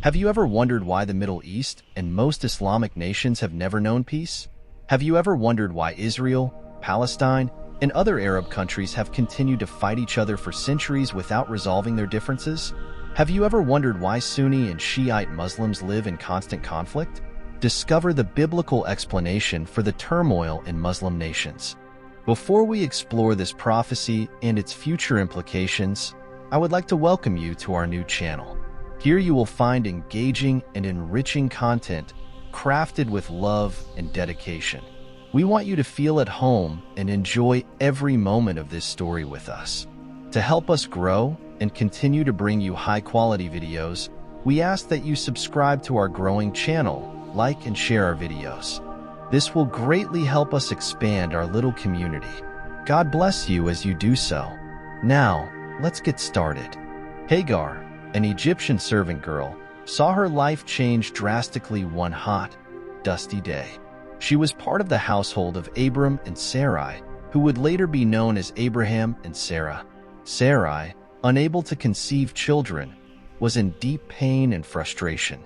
Have you ever wondered why the Middle East and most Islamic nations have never known peace? Have you ever wondered why Israel, Palestine, and other Arab countries have continued to fight each other for centuries without resolving their differences? Have you ever wondered why Sunni and Shiite Muslims live in constant conflict? Discover the biblical explanation for the turmoil in Muslim nations. Before we explore this prophecy and its future implications, I would like to welcome you to our new channel. Here you will find engaging and enriching content crafted with love and dedication. We want you to feel at home and enjoy every moment of this story with us. To help us grow and continue to bring you high-quality videos, we ask that you subscribe to our growing channel, like and share our videos. This will greatly help us expand our little community. God bless you as you do so. Now, let's get started. Hagar, an Egyptian servant girl, saw her life change drastically one hot, dusty day. She was part of the household of Abram and Sarai, who would later be known as Abraham and Sarah. Sarai, unable to conceive children, was in deep pain and frustration.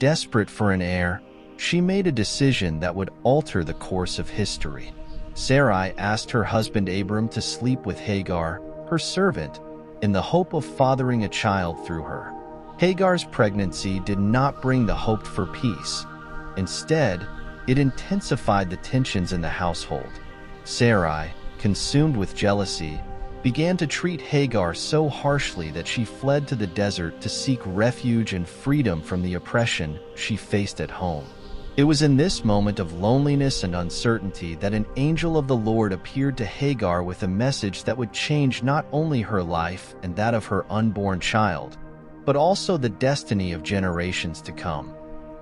Desperate for an heir, she made a decision that would alter the course of history. Sarai asked her husband Abram to sleep with Hagar, her servant, in the hope of fathering a child through her. Hagar's pregnancy did not bring the hope for peace. Instead, it intensified the tensions in the household. Sarai, consumed with jealousy, began to treat Hagar so harshly that she fled to the desert to seek refuge and freedom from the oppression she faced at home. It was in this moment of loneliness and uncertainty that an angel of the Lord appeared to Hagar with a message that would change not only her life and that of her unborn child, but also the destiny of generations to come.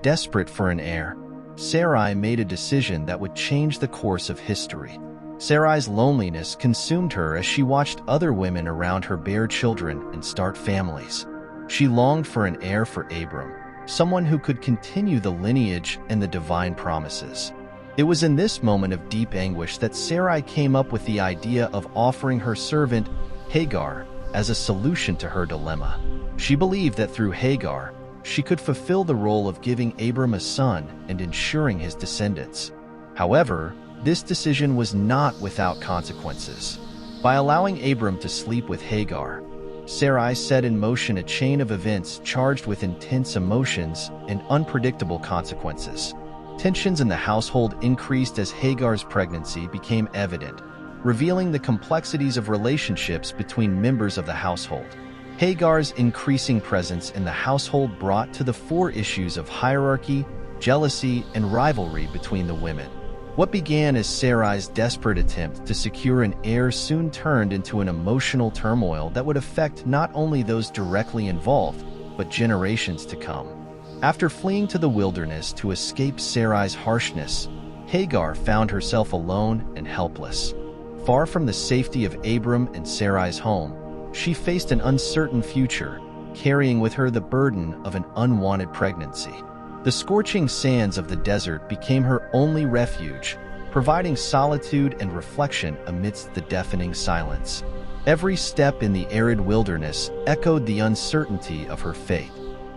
Desperate for an heir, Sarai made a decision that would change the course of history. Sarai's loneliness consumed her as she watched other women around her bear children and start families. She longed for an heir for Abram, someone who could continue the lineage and the divine promises. It was in this moment of deep anguish that Sarai came up with the idea of offering her servant, Hagar, as a solution to her dilemma. She believed that through Hagar, she could fulfill the role of giving Abram a son and ensuring his descendants. However, this decision was not without consequences. By allowing Abram to sleep with Hagar, Sarai set in motion a chain of events charged with intense emotions and unpredictable consequences. Tensions in the household increased as Hagar's pregnancy became evident, revealing the complexities of relationships between members of the household. Hagar's increasing presence in the household brought to the fore issues of hierarchy, jealousy, and rivalry between the women. What began as Sarai's desperate attempt to secure an heir soon turned into an emotional turmoil that would affect not only those directly involved, but generations to come. After fleeing to the wilderness to escape Sarai's harshness, Hagar found herself alone and helpless. Far from the safety of Abram and Sarai's home, she faced an uncertain future, carrying with her the burden of an unwanted pregnancy. The scorching sands of the desert became her only refuge, providing solitude and reflection amidst the deafening silence. Every step in the arid wilderness echoed the uncertainty of her fate.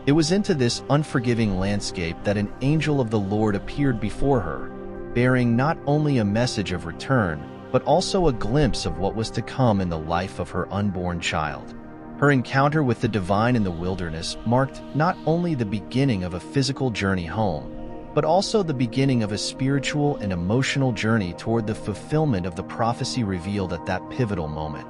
It was into this unforgiving landscape that an angel of the Lord appeared before her, bearing not only a message of return, but also a glimpse of what was to come in the life of her unborn child. Her encounter with the divine in the wilderness marked not only the beginning of a physical journey home, but also the beginning of a spiritual and emotional journey toward the fulfillment of the prophecy revealed at that pivotal moment.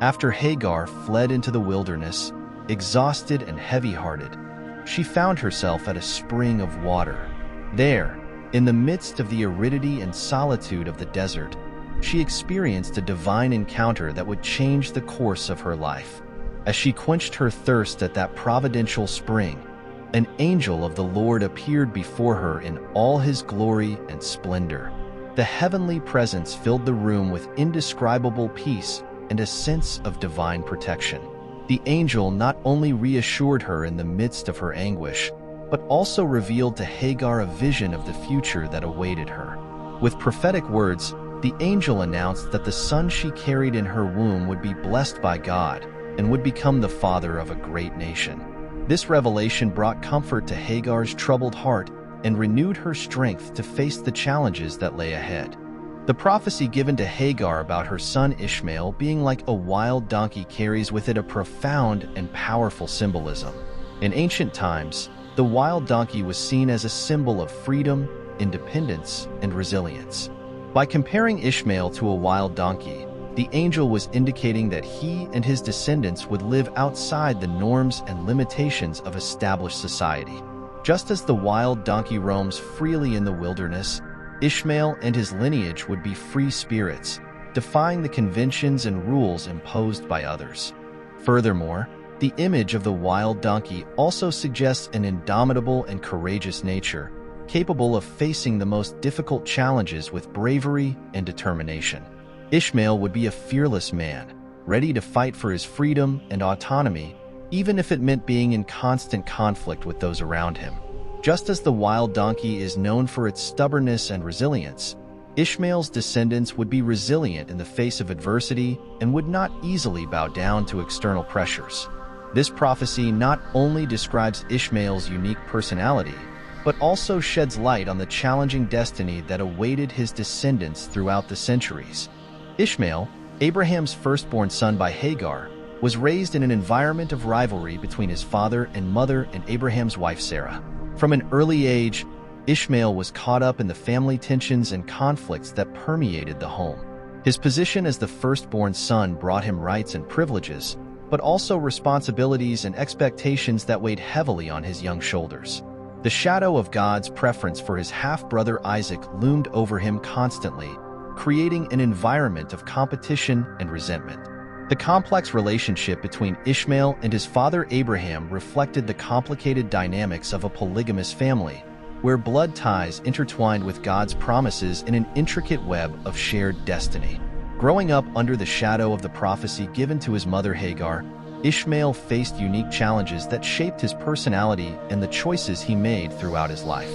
After Hagar fled into the wilderness, exhausted and heavy-hearted, she found herself at a spring of water. There, in the midst of the aridity and solitude of the desert, she experienced a divine encounter that would change the course of her life. As she quenched her thirst at that providential spring, an angel of the Lord appeared before her in all his glory and splendor. The heavenly presence filled the room with indescribable peace and a sense of divine protection. The angel not only reassured her in the midst of her anguish, but also revealed to Hagar a vision of the future that awaited her. With prophetic words, the angel announced that the son she carried in her womb would be blessed by God and would become the father of a great nation. This revelation brought comfort to Hagar's troubled heart and renewed her strength to face the challenges that lay ahead. The prophecy given to Hagar about her son Ishmael being like a wild donkey carries with it a profound and powerful symbolism. In ancient times, the wild donkey was seen as a symbol of freedom, independence, and resilience. By comparing Ishmael to a wild donkey, the angel was indicating that he and his descendants would live outside the norms and limitations of established society. Just as the wild donkey roams freely in the wilderness, Ishmael and his lineage would be free spirits, defying the conventions and rules imposed by others. Furthermore, the image of the wild donkey also suggests an indomitable and courageous nature, capable of facing the most difficult challenges with bravery and determination. Ishmael would be a fearless man, ready to fight for his freedom and autonomy, even if it meant being in constant conflict with those around him. Just as the wild donkey is known for its stubbornness and resilience, Ishmael's descendants would be resilient in the face of adversity and would not easily bow down to external pressures. This prophecy not only describes Ishmael's unique personality, but also sheds light on the challenging destiny that awaited his descendants throughout the centuries. Ishmael, Abraham's firstborn son by Hagar, was raised in an environment of rivalry between his father and mother and Abraham's wife Sarah. From an early age, Ishmael was caught up in the family tensions and conflicts that permeated the home. His position as the firstborn son brought him rights and privileges, but also responsibilities and expectations that weighed heavily on his young shoulders. The shadow of God's preference for his half-brother Isaac loomed over him constantly, creating an environment of competition and resentment. The complex relationship between Ishmael and his father Abraham reflected the complicated dynamics of a polygamous family, where blood ties intertwined with God's promises in an intricate web of shared destiny. Growing up under the shadow of the prophecy given to his mother Hagar, Ishmael faced unique challenges that shaped his personality and the choices he made throughout his life.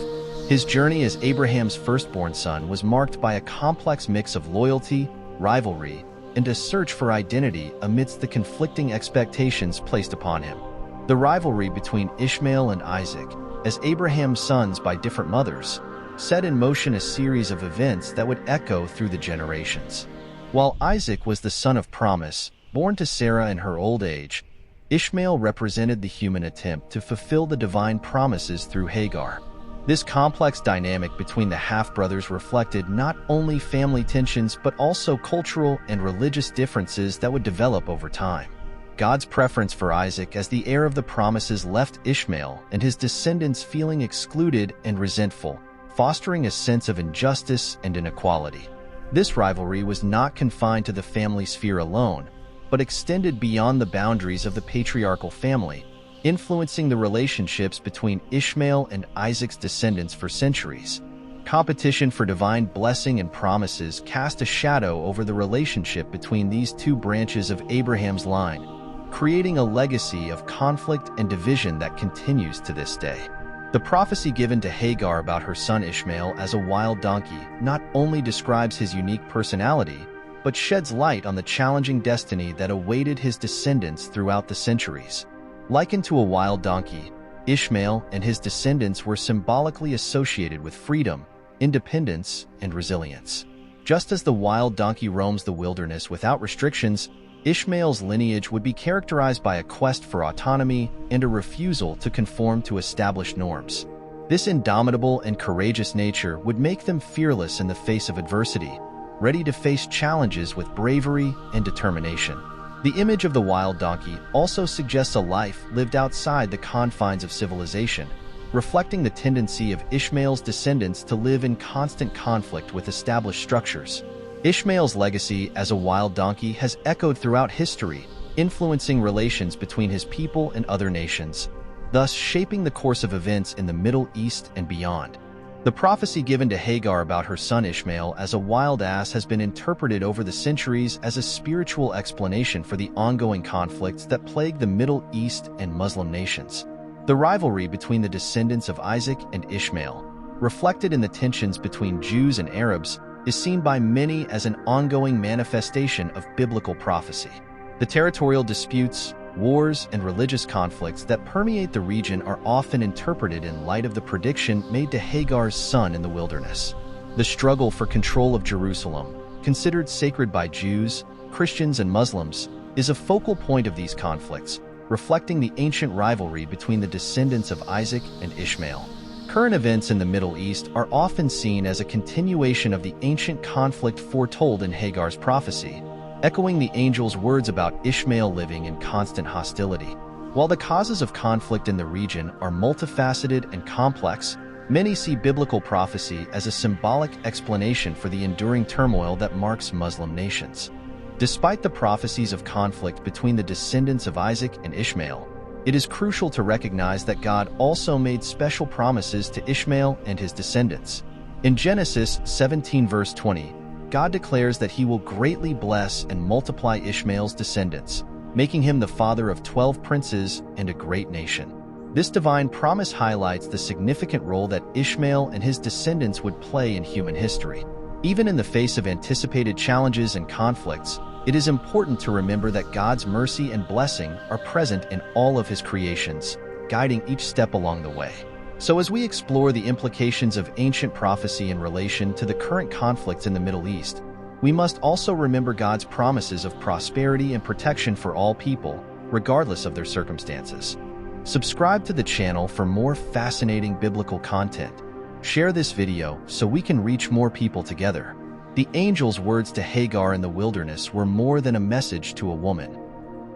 His journey as Abraham's firstborn son was marked by a complex mix of loyalty, rivalry, and a search for identity amidst the conflicting expectations placed upon him. The rivalry between Ishmael and Isaac, as Abraham's sons by different mothers, set in motion a series of events that would echo through the generations. While Isaac was the son of promise, born to Sarah in her old age, Ishmael represented the human attempt to fulfill the divine promises through Hagar. This complex dynamic between the half-brothers reflected not only family tensions but also cultural and religious differences that would develop over time. God's preference for Isaac as the heir of the promises left Ishmael and his descendants feeling excluded and resentful, fostering a sense of injustice and inequality. This rivalry was not confined to the family sphere alone, but extended beyond the boundaries of the patriarchal family, influencing the relationships between Ishmael and Isaac's descendants for centuries. Competition for divine blessing and promises cast a shadow over the relationship between these two branches of Abraham's line, creating a legacy of conflict and division that continues to this day. The prophecy given to Hagar about her son Ishmael as a wild donkey not only describes his unique personality, but sheds light on the challenging destiny that awaited his descendants throughout the centuries. Likened to a wild donkey, Ishmael and his descendants were symbolically associated with freedom, independence, and resilience. Just as the wild donkey roams the wilderness without restrictions, Ishmael's lineage would be characterized by a quest for autonomy and a refusal to conform to established norms. This indomitable and courageous nature would make them fearless in the face of adversity, ready to face challenges with bravery and determination. The image of the wild donkey also suggests a life lived outside the confines of civilization, reflecting the tendency of Ishmael's descendants to live in constant conflict with established structures. Ishmael's legacy as a wild donkey has echoed throughout history, influencing relations between his people and other nations, thus shaping the course of events in the Middle East and beyond. The prophecy given to Hagar about her son Ishmael as a wild ass has been interpreted over the centuries as a spiritual explanation for the ongoing conflicts that plague the Middle East and Muslim nations. The rivalry between the descendants of Isaac and Ishmael, reflected in the tensions between Jews and Arabs, is seen by many as an ongoing manifestation of biblical prophecy. The territorial disputes, wars, and religious conflicts that permeate the region are often interpreted in light of the prediction made to Hagar's son in the wilderness. The struggle for control of Jerusalem, considered sacred by Jews, Christians, and Muslims, is a focal point of these conflicts, reflecting the ancient rivalry between the descendants of Isaac and Ishmael. Current events in the Middle East are often seen as a continuation of the ancient conflict foretold in Hagar's prophecy, echoing the angel's words about Ishmael living in constant hostility. While the causes of conflict in the region are multifaceted and complex, many see biblical prophecy as a symbolic explanation for the enduring turmoil that marks Muslim nations. Despite the prophecies of conflict between the descendants of Isaac and Ishmael, it is crucial to recognize that God also made special promises to Ishmael and his descendants. In Genesis 17 verse 20, God declares that he will greatly bless and multiply Ishmael's descendants, making him the father of 12 princes and a great nation. This divine promise highlights the significant role that Ishmael and his descendants would play in human history. Even in the face of anticipated challenges and conflicts, it is important to remember that God's mercy and blessing are present in all of his creations, guiding each step along the way. So as we explore the implications of ancient prophecy in relation to the current conflicts in the Middle East, we must also remember God's promises of prosperity and protection for all people, regardless of their circumstances. Subscribe to the channel for more fascinating biblical content. Share this video so we can reach more people together. The angel's words to Hagar in the wilderness were more than a message to a woman.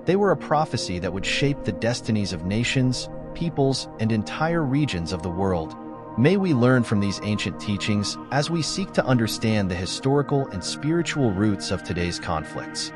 They were a prophecy that would shape the destinies of nations, peoples, and entire regions of the world. May we learn from these ancient teachings as we seek to understand the historical and spiritual roots of today's conflicts.